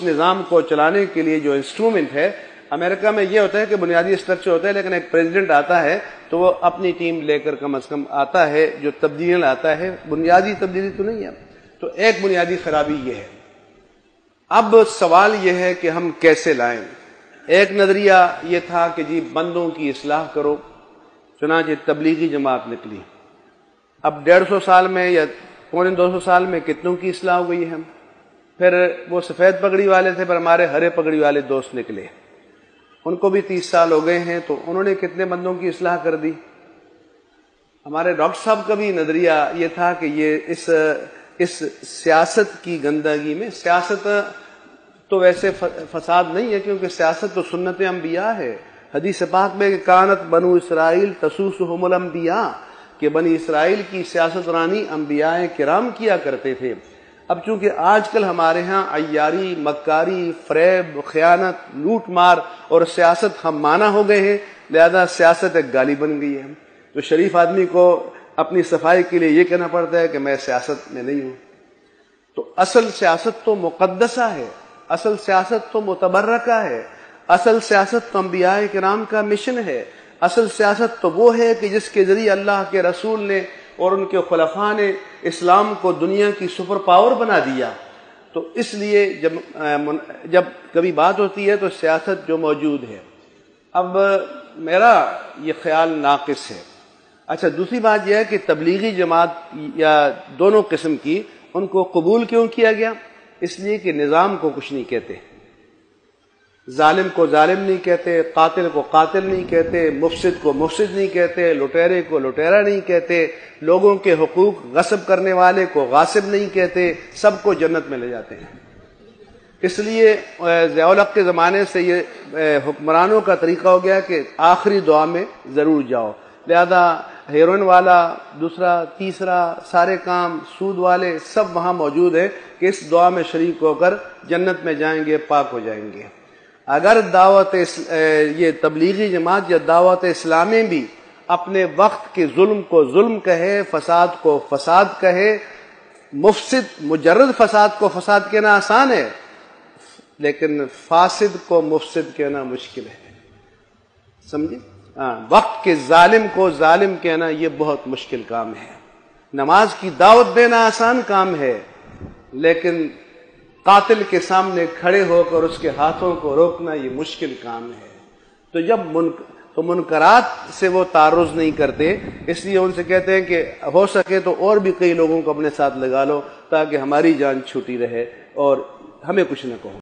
اس نظام کو چلانے کے لیے جو انسٹرومنٹ ہے، امریکہ میں یہ ہوتا ہے کہ بنیادی اسٹرکچر ہوتا ہے، لیکن ایک پریزیڈنٹ آتا ہے تو وہ اپنی ٹیم لے کر کم از کم آتا ہے، جو تبدیلیاں لاتا ہے، بنیادی تبدیلی تو نہیں ہے۔ تو ایک بنیادی خرابی یہ ہے۔ اب سوال یہ ہے کہ ہم کیسے لائیں؟ ایک نظریہ یہ تھا کہ جی بندوں کی اصلاح کرو، چنانچہ تبلیغی جماعت نکلی۔ اب 150 سال میں یا 250 سال میں کتنوں کی اصلاح ہو گئی ہے؟ پھر وہ سفید پگڑی والے تھے، پر ہمارے ہرے پگڑی والے دوست نکلے، ان کو بھی 30 سال ہو گئے ہیں، تو انہوں نے کتنے بندوں کی اصلاح کر دی؟ ہمارے ڈاکٹر صاحب کا بھی نظریہ یہ تھا کہ یہ اس سیاست کی گندگی میں، سیاست تو ویسے فساد نہیں ہے، کیونکہ سیاست تو سنت انبیاء ہے۔ حدیث پاک میں کہ کانت بنو اسرائیل تسوسہم الانبیاء، کہ بنی اسرائیل کی سیاست رانی انبیاء کرام کیا کرتے تھے۔ اب چونکہ آج کل ہمارے ہاں عیاری، مکاری، فریب، خیانت، لوٹ مار اور سیاست ہم معنی ہو گئے ہیں، لہذا سیاست ایک گالی بن گئی ہے۔ تو شریف آدمی کو اپنی صفائی کے لیے یہ کہنا پڑتا ہے کہ میں سیاست میں نہیں ہوں۔ تو اصل سیاست تو مقدسہ ہے، اصل سیاست تو متبرکہ ہے، اصل سیاست تو انبیاء کرام کا مشن ہے، اصل سیاست تو وہ ہے کہ جس کے ذریعے اللہ کے رسول نے اور ان کے خلفاء نے اسلام کو دنیا کی سپر پاور بنا دیا۔ تو اس لیے جب کبھی بات ہوتی ہے تو سیاست جو موجود ہے۔ اب میرا یہ خیال ناقص ہے۔ اچھا، دوسری بات یہ ہے کہ تبلیغی جماعت یا دونوں قسم کی، ان کو قبول کیوں کیا گیا؟ اس لیے کہ نظام کو کچھ نہیں کہتے، ظالم کو ظالم نہیں کہتے، قاتل کو قاتل نہیں کہتے، مفسد کو مفسد نہیں کہتے، لٹیرے کو لٹیرا نہیں کہتے، لوگوں کے حقوق غصب کرنے والے کو غاصب نہیں کہتے، سب کو جنت میں لے جاتے ہیں۔ اس لیے ضیاء الحق کے زمانے سے یہ حکمرانوں کا طریقہ ہو گیا کہ آخری دعا میں ضرور جاؤ، لہذا ہیروئن والا، دوسرا تیسرا، سارے کام، سود والے سب وہاں موجود ہیں کہ اس دعا میں شریک ہو کر جنت میں جائیں گے، پاک ہو جائیں گے۔ اگر یہ تبلیغی جماعت یا دعوت اسلامی بھی اپنے وقت کے ظلم کو ظلم کہے، فساد کو فساد کہے، مجرد فساد کو فساد کہنا آسان ہے، لیکن فاسد کو مفسد کہنا مشکل ہے، سمجھے؟ وقت کے ظالم کو ظالم کہنا یہ بہت مشکل کام ہے۔ نماز کی دعوت دینا آسان کام ہے، لیکن قاتل کے سامنے کھڑے ہو کر اس کے ہاتھوں کو روکنا یہ مشکل کام ہے۔ تو جب منکرات سے وہ تعرض نہیں کرتے، اس لیے ان سے کہتے ہیں کہ ہو سکے تو اور بھی کئی لوگوں کو اپنے ساتھ لگا لو تاکہ ہماری جان چھوٹی رہے اور ہمیں کچھ نہ کہو۔